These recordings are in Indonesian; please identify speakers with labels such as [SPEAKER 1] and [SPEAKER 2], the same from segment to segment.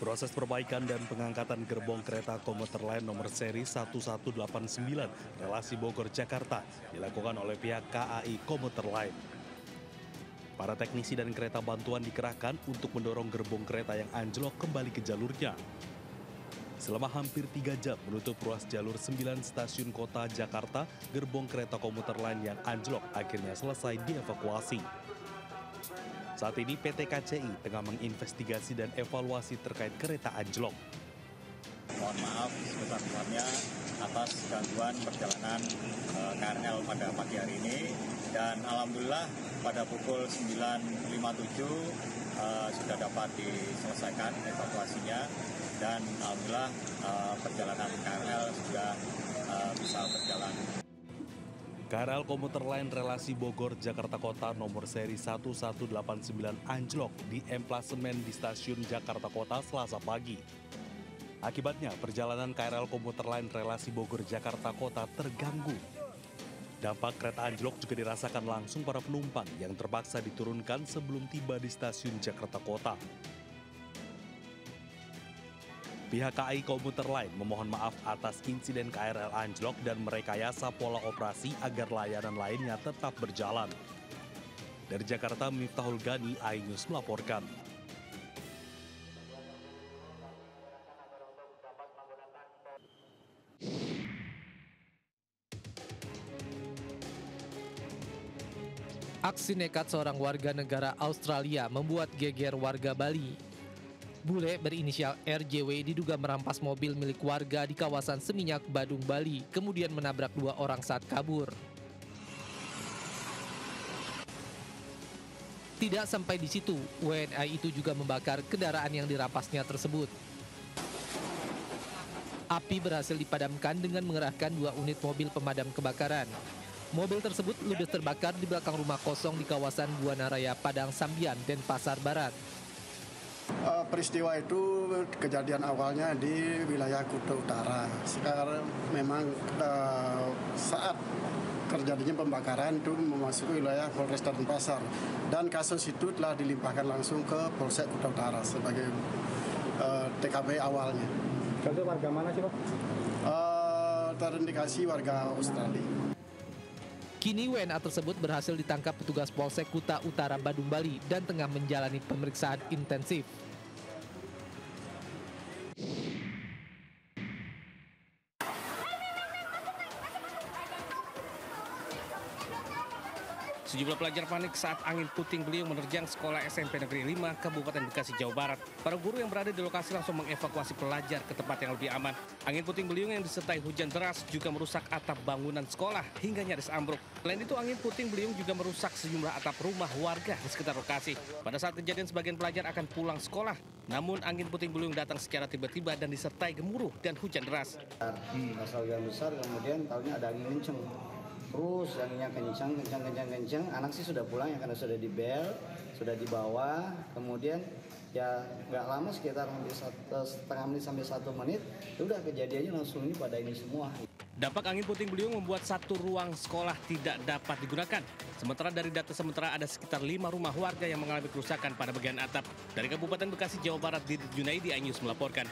[SPEAKER 1] Proses perbaikan dan pengangkatan gerbong kereta komuter lain nomor seri 1189 relasi Bogor Jakarta dilakukan oleh pihak KAI Komuter Line. Para teknisi dan kereta bantuan dikerahkan untuk mendorong gerbong kereta yang anjlok kembali ke jalurnya. Selama hampir 3 jam menutup ruas jalur 9 stasiun kota Jakarta, gerbong kereta komuter lain yang anjlok akhirnya selesai dievakuasi. Saat ini PT KCI tengah menginvestigasi dan evaluasi terkait kereta anjlok.
[SPEAKER 2] Mohon maaf sebesar-besarnya atas gangguan perjalanan KRL pada pagi hari ini, dan alhamdulillah pada pukul 9.57 sudah dapat diselesaikan evakuasinya, dan alhamdulillah perjalanan KRL sudah bisa berjalan.
[SPEAKER 1] KRL komuter lain relasi Bogor Jakarta Kota nomor seri 1189 anjlok di emplasemen di stasiun Jakarta Kota Selasa pagi. Akibatnya perjalanan KRL komuter lain relasi Bogor Jakarta Kota terganggu. Dampak kereta anjlok juga dirasakan langsung para penumpang yang terpaksa diturunkan sebelum tiba di stasiun Jakarta Kota. Pihak KAI Komuter Line memohon maaf atas insiden KRL anjlok dan merekayasa pola operasi agar layanan lainnya tetap berjalan. Dari Jakarta, Miftahul Gani, iNews melaporkan.
[SPEAKER 3] Aksi nekat seorang warga negara Australia membuat geger warga Bali. Bule berinisial RJW diduga merampas mobil milik warga di kawasan Seminyak, Badung, Bali, kemudian menabrak 2 orang saat kabur. Tidak sampai di situ, WNA itu juga membakar kendaraan yang dirampasnya tersebut. Api berhasil dipadamkan dengan mengerahkan 2 unit mobil pemadam kebakaran. Mobil tersebut ludes terbakar di belakang rumah kosong di kawasan Buana Raya, Padang Sambian, Denpasar Barat.
[SPEAKER 4] Peristiwa itu kejadian awalnya di wilayah Kuta Utara. Sekarang memang saat terjadinya pembakaran itu memasuki wilayah Polresta Denpasar, dan kasus itu telah dilimpahkan langsung ke Polsek Kuta Utara sebagai TKP awalnya.
[SPEAKER 5] Itu warga mana sih, Pak?
[SPEAKER 4] Terindikasi warga Australia.
[SPEAKER 3] Kini WNA tersebut berhasil ditangkap petugas Polsek Kuta Utara Badung, Bali dan tengah menjalani pemeriksaan intensif.
[SPEAKER 6] Sejumlah pelajar panik saat angin puting beliung menerjang sekolah SMP Negeri 5 Kabupaten Bekasi, Jawa Barat. Para guru yang berada di lokasi langsung mengevakuasi pelajar ke tempat yang lebih aman. Angin puting beliung yang disertai hujan deras juga merusak atap bangunan sekolah hingga nyaris ambruk. Selain itu, angin puting beliung juga merusak sejumlah atap rumah warga di sekitar lokasi. Pada saat kejadian, sebagian pelajar akan pulang sekolah. Namun angin puting beliung datang secara tiba-tiba dan disertai gemuruh dan hujan deras.
[SPEAKER 5] Asal hujan besar, kemudian tahunya ada angin kenceng. Terus anginnya kencang, anak sih sudah pulang ya karena sudah dibel, sudah dibawa. Kemudian ya nggak lama, sekitar setengah menit sampai 1 menit, udah kejadiannya langsung ini pada ini semua.
[SPEAKER 6] Dampak angin puting beliung membuat 1 ruang sekolah tidak dapat digunakan. Sementara dari data sementara ada sekitar 5 rumah warga yang mengalami kerusakan pada bagian atap. Dari Kabupaten Bekasi, Jawa Barat, Didit Junaidi, iNews melaporkan.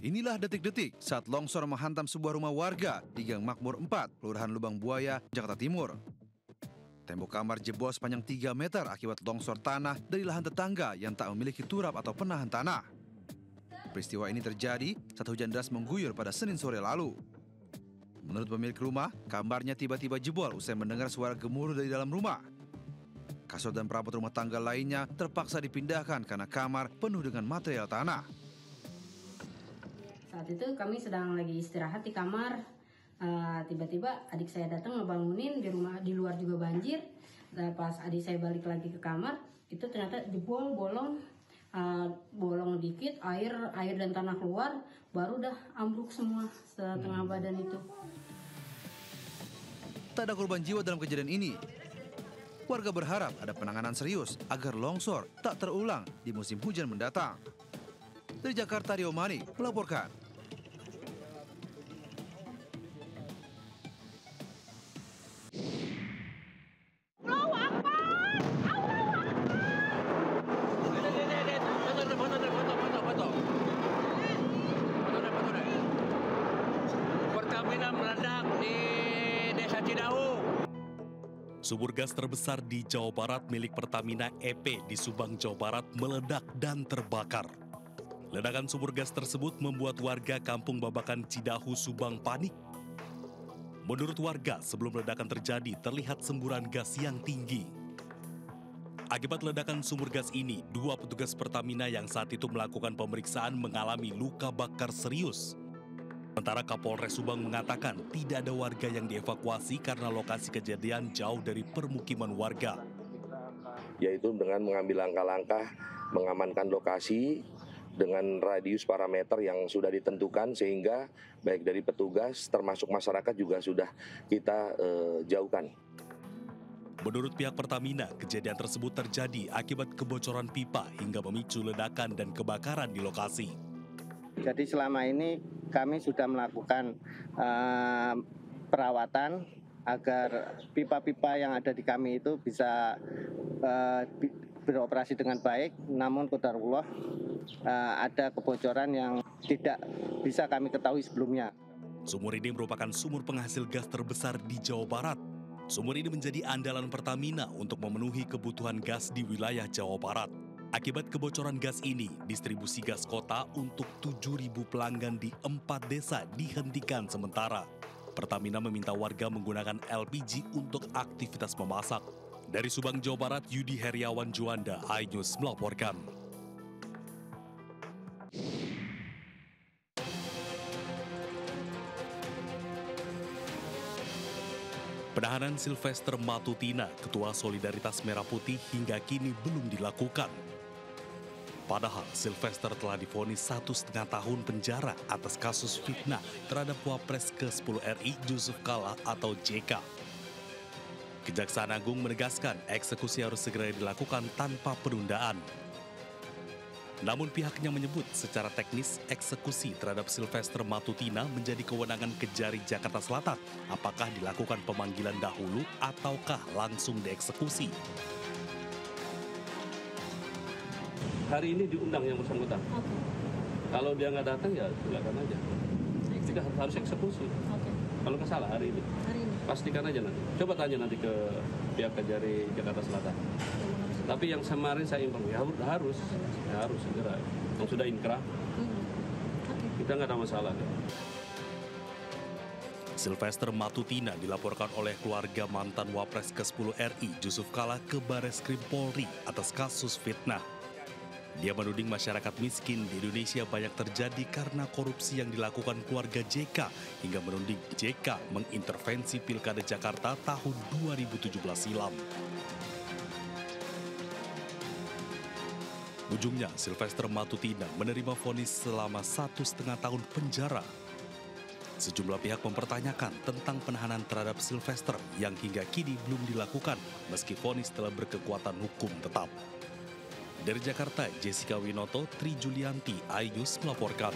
[SPEAKER 7] Inilah detik-detik saat longsor menghantam sebuah rumah warga di Gang Makmur 4, Kelurahan Lubang Buaya, Jakarta Timur. Tembok kamar jebol sepanjang 3 meter akibat longsor tanah dari lahan tetangga yang tak memiliki turap atau penahan tanah. Peristiwa ini terjadi saat hujan deras mengguyur pada Senin sore lalu. Menurut pemilik rumah, kamarnya tiba-tiba jebol usai mendengar suara gemuruh dari dalam rumah. Kasur dan perabot rumah tangga lainnya terpaksa dipindahkan karena kamar penuh dengan material tanah.
[SPEAKER 8] Saat itu kami sedang lagi istirahat di kamar, tiba-tiba adik saya datang ngebangunin, di luar juga banjir. Pas adik saya balik lagi ke kamar, itu ternyata jebol, bolong dikit, air dan tanah keluar, baru dah ambruk semua setengah badan itu.
[SPEAKER 7] Tak ada korban jiwa dalam kejadian ini. Warga berharap ada penanganan serius agar longsor tak terulang di musim hujan mendatang. Dari Jakarta, Rio Mani melaporkan.
[SPEAKER 9] meledak di Desa Cidahu.
[SPEAKER 1] Sumur gas terbesar di Jawa Barat milik Pertamina EP di Subang, Jawa Barat meledak dan terbakar. Ledakan sumur gas tersebut membuat warga Kampung Babakan Cidahu, Subang panik. Menurut warga, sebelum ledakan terjadi terlihat semburan gas yang tinggi. Akibat ledakan sumur gas ini, 2 petugas Pertamina yang saat itu melakukan pemeriksaan mengalami luka bakar serius. Sementara Kapolres Subang mengatakan tidak ada warga yang dievakuasi karena lokasi kejadian jauh dari permukiman warga.
[SPEAKER 10] Yaitu dengan mengambil langkah-langkah mengamankan lokasi dengan radius parameter yang sudah ditentukan sehingga baik dari petugas termasuk masyarakat juga sudah kita jauhkan.
[SPEAKER 1] Menurut pihak Pertamina, kejadian tersebut terjadi akibat kebocoran pipa hingga memicu ledakan dan kebakaran di lokasi.
[SPEAKER 5] Jadi selama ini kami sudah melakukan perawatan agar pipa-pipa yang ada di kami itu bisa beroperasi dengan baik, namun qadarullah ada kebocoran yang tidak bisa kami ketahui sebelumnya.
[SPEAKER 1] Sumur ini merupakan sumur penghasil gas terbesar di Jawa Barat. Sumur ini menjadi andalan Pertamina untuk memenuhi kebutuhan gas di wilayah Jawa Barat. Akibat kebocoran gas ini, distribusi gas kota untuk 7.000 pelanggan di 4 desa dihentikan sementara. Pertamina meminta warga menggunakan LPG untuk aktivitas memasak. Dari Subang, Jawa Barat, Yudi Heriawan Juanda, iNews melaporkan. Penahanan Sylvester Matutina, Ketua Solidaritas Merah Putih, hingga kini belum dilakukan. Padahal Sylvester telah divonis 1,5 tahun penjara atas kasus fitnah terhadap Wapres ke-10 RI Yusuf Kala atau JK. Kejaksaan Agung menegaskan eksekusi harus segera dilakukan tanpa penundaan. Namun pihaknya menyebut secara teknis eksekusi terhadap Sylvester Matutina menjadi kewenangan Kejari Jakarta Selatan. Apakah dilakukan pemanggilan dahulu ataukah langsung dieksekusi?
[SPEAKER 11] Hari ini diundang yang bersangkutan. Okay. Kalau dia nggak datang ya silakan aja. Kita harus eksekusi. Okay. Kalau nggak salah hari ini. Pastikan aja nanti. Coba tanya nanti ke pihak Kejari Jakarta Selatan. Tapi yang kemarin saya inform ya harus segera. Yang sudah inkrah. Kita nggak ada masalah.
[SPEAKER 1] Sylvester Matutina dilaporkan oleh keluarga mantan Wapres ke-10 RI Yusuf Kala ke Bareskrim Polri atas kasus fitnah. Dia menuding masyarakat miskin di Indonesia banyak terjadi karena korupsi yang dilakukan keluarga JK hingga menuding JK mengintervensi Pilkada Jakarta tahun 2017 silam. Ujungnya, Sylvester Matutina menerima vonis selama 1,5 tahun penjara. Sejumlah pihak mempertanyakan tentang penahanan terhadap Sylvester yang hingga kini belum dilakukan meski vonis telah berkekuatan hukum tetap. Dari Jakarta, Jessica Winoto, Tri Julianti, iNews melaporkan.